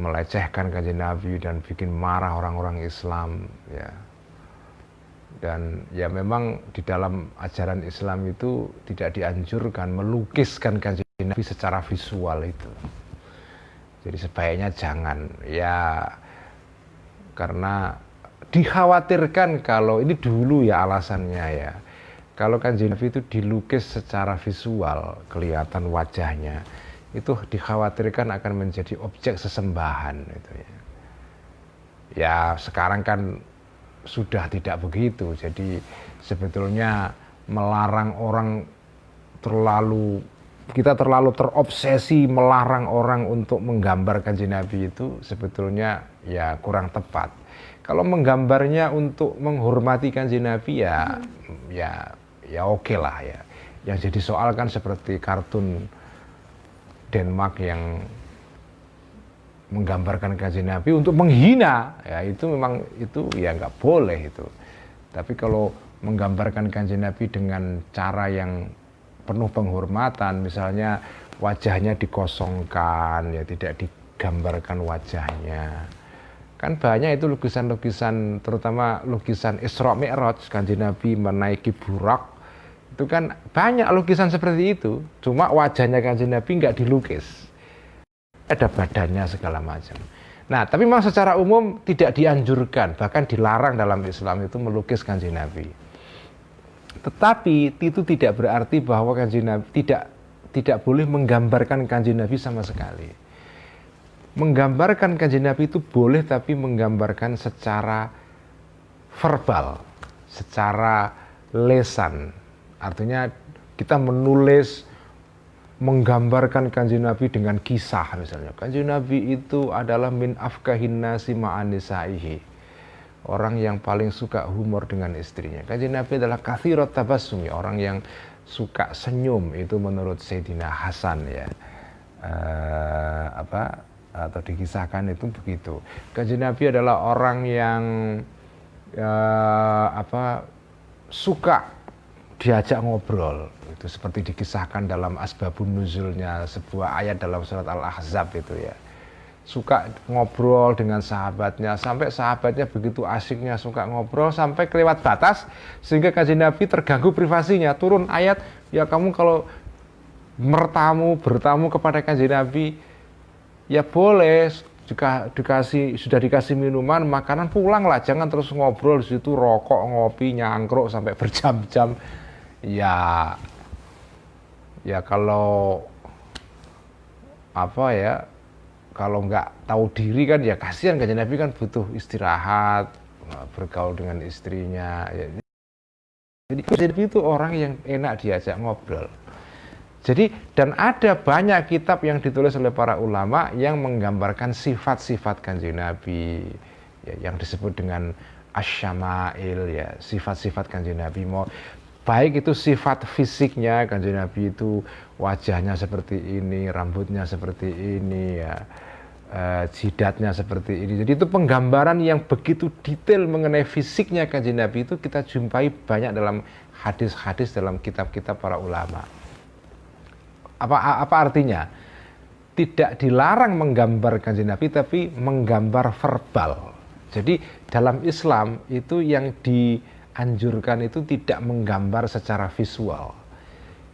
melecehkan Kanjeng Nabi dan bikin marah orang-orang Islam, ya. Dan ya memang di dalam ajaran Islam itu tidak dianjurkan melukiskan Kanjeng Nabi secara visual itu. Jadi sebaiknya jangan, ya, karena dikhawatirkan kalau ini dulu ya alasannya, ya, kalau Kanjeng Nabi itu dilukis secara visual, kelihatan wajahnya, itu dikhawatirkan akan menjadi objek sesembahan itu, ya. Ya sekarang kan sudah tidak begitu, jadi sebetulnya melarang orang kita terlalu terobsesi melarang orang untuk menggambar Kanjeng Nabi itu sebetulnya ya kurang tepat. Kalau menggambarnya untuk menghormati Kanjeng Nabi ya oke lah, ya. Yang jadi soal kan seperti kartun Denmark yang menggambarkan Kanjeng Nabi untuk menghina, ya itu memang itu ya nggak boleh itu. Tapi kalau menggambarkan Kanjeng Nabi dengan cara yang penuh penghormatan, misalnya wajahnya dikosongkan, ya tidak digambarkan wajahnya. Kan banyak itu lukisan-lukisan, terutama lukisan Isra Mi'raj, Kanjeng Nabi menaiki burak, itu kan banyak lukisan seperti itu, cuma wajahnya Kanjeng Nabi nggak dilukis, ada badannya segala macam. Nah, tapi memang secara umum tidak dianjurkan, bahkan dilarang dalam Islam itu melukis Kanjeng Nabi. Tetapi itu tidak berarti bahwa Kanjeng Nabi tidak boleh menggambarkan Kanjeng Nabi sama sekali. Menggambarkan Kanjeng Nabi itu boleh, tapi menggambarkan secara verbal, secara lesan. Artinya kita menulis, menggambarkan Kanjeng Nabi dengan kisah misalnya. Kanjeng Nabi itu adalah min afkahin nasi ma'anisaihi, orang yang paling suka humor dengan istrinya. Kanjeng Nabi adalah kathirat tabassumi, orang yang suka senyum, itu menurut Sayyidina Hasan, ya. Atau dikisahkan itu begitu. Kanjeng Nabi adalah orang yang suka diajak ngobrol. Itu seperti dikisahkan dalam asbabun nuzulnya sebuah ayat dalam surat Al-Ahzab itu, ya. Suka ngobrol dengan sahabatnya, sampai sahabatnya begitu asiknya suka ngobrol sampai kelewat batas sehingga Kanjeng Nabi terganggu privasinya. Turun ayat, ya kamu kalau bertamu kepada Kanjeng Nabi ya boleh, jika sudah dikasih minuman, makanan, pulanglah, jangan terus ngobrol di situ, rokok, ngopi, nyangkruk sampai berjam-jam. Ya kalau kalau nggak tahu diri kan ya kasihan, Kanjeng Nabi kan butuh istirahat, bergaul dengan istrinya, ya. Jadi Kanjeng Nabi itu orang yang enak diajak ngobrol. Jadi, dan ada banyak kitab yang ditulis oleh para ulama yang menggambarkan sifat-sifat Kanjeng Nabi, ya, yang disebut dengan asyama'il ya, sifat-sifat Kanjeng Nabi. Baik itu sifat fisiknya, Kanjeng Nabi itu wajahnya seperti ini, rambutnya seperti ini ya, jidatnya seperti ini. Jadi itu penggambaran yang begitu detail mengenai fisiknya Kanjeng Nabi itu kita jumpai banyak dalam hadis-hadis dalam kitab-kitab para ulama. Apa artinya? Tidak dilarang menggambar Kanjeng Nabi, tapi menggambar verbal. Jadi dalam Islam itu yang dianjurkan itu tidak menggambar secara visual,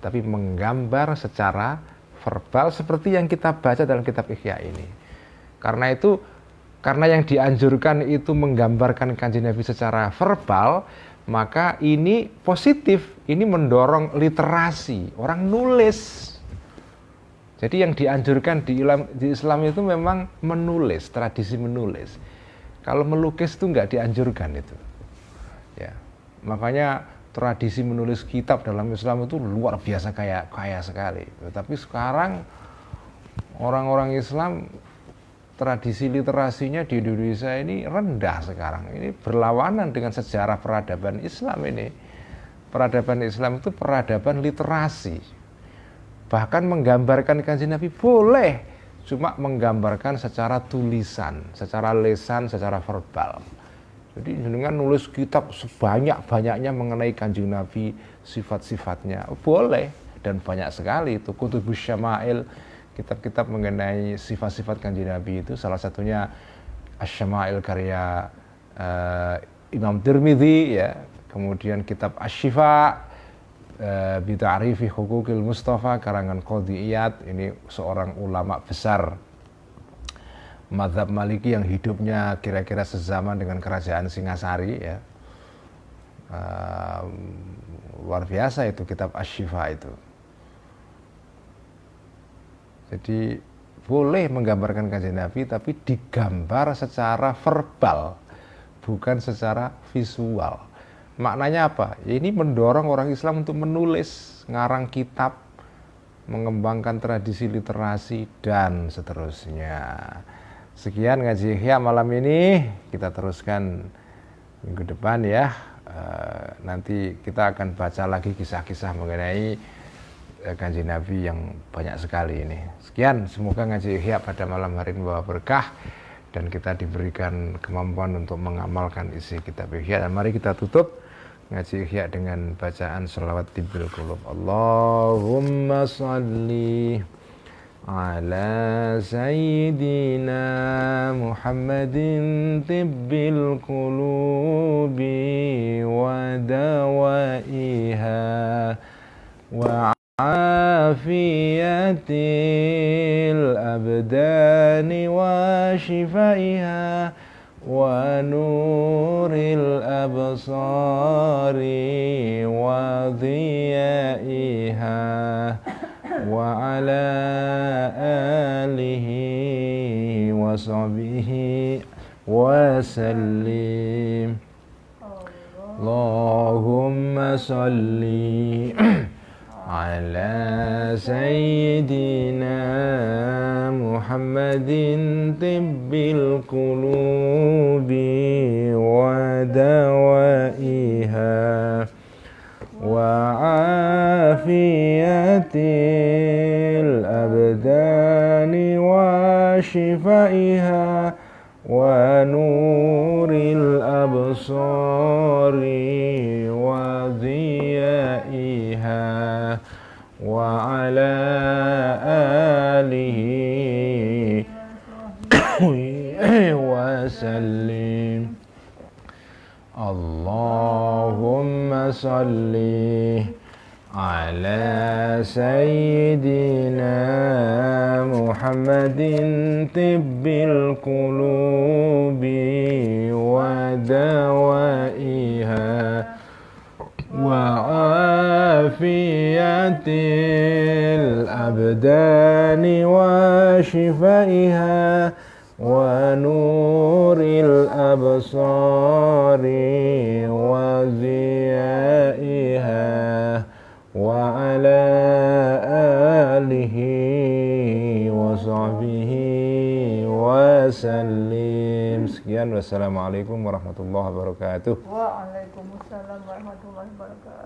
tapi menggambar secara verbal seperti yang kita baca dalam kitab Ihya ini. Karena yang dianjurkan itu menggambarkan Kanjeng Nabi secara verbal, maka ini positif, ini mendorong literasi, orang nulis. Jadi yang dianjurkan di Islam itu memang menulis, tradisi menulis. Kalau melukis itu nggak dianjurkan itu. Ya, makanya tradisi menulis kitab dalam Islam itu luar biasa kaya sekali. Tapi sekarang orang-orang Islam tradisi literasinya di Indonesia ini rendah sekarang. Ini berlawanan dengan sejarah peradaban Islam ini. Peradaban Islam itu peradaban literasi. Bahkan menggambarkan Kanjeng Nabi boleh, cuma menggambarkan secara tulisan, secara lisan, secara verbal. Jadi dengan nulis kitab sebanyak-banyaknya mengenai Kanjeng Nabi, sifat-sifatnya, boleh. Dan banyak sekali itu Kutubus Syama'il, kitab-kitab mengenai sifat-sifat Kanjeng Nabi itu. Salah satunya Asy-Syama'il karya Imam Tirmidzi ya. Kemudian kitab Asy-Syifa Bita'rifi Hukukil Mustafa karangan Qadhi Iyad, ini seorang ulama besar mazhab Maliki yang hidupnya kira-kira sezaman dengan kerajaan Singasari ya. Luar biasa itu kitab Asy-Syifa itu. Jadi boleh menggambarkan Kanjeng Nabi tapi digambar secara verbal, bukan secara visual. Maknanya apa? Ini mendorong orang Islam untuk menulis, ngarang kitab, mengembangkan tradisi literasi, dan seterusnya. Sekian ngaji Ihya malam ini, kita teruskan minggu depan ya. Nanti kita akan baca lagi kisah-kisah mengenai Kanjeng Nabi yang banyak sekali ini. Sekian, semoga ngaji Ihya pada malam hari ini membawa berkah dan kita diberikan kemampuan untuk mengamalkan isi kitab Ihya. Dan mari kita tutup ngaji Ihya dengan bacaan sholawat tibbil qulub. Allahumma salli ala sayyidina Muhammadin tibbil qulubi wa dawaiha wa afiyatil abdani wa shifaiha wa nuril absari wa dhiyaiha wa ala alihi wa sahbihi wa sallim. Allahumma salli ala sayyidina Muhammadin tibbil qulubi wa dawaiha wa afiyatil abdani wa shifaiha wa nuril absari wa dhiyaiha wa ala alihi wa sallim. Allahumma salli ala sayyidina Muhammadin tibbil qulubi wa dawaiha wa afiyatil abdani wa shifaiha wa nuril absari wa dhiyaiha wa ala alihi wa sahbihi wa sallim. Sekian. Wassalamualaikum warahmatullahi wabarakatuh. Waalaikumsalam warahmatullahi wabarakatuh.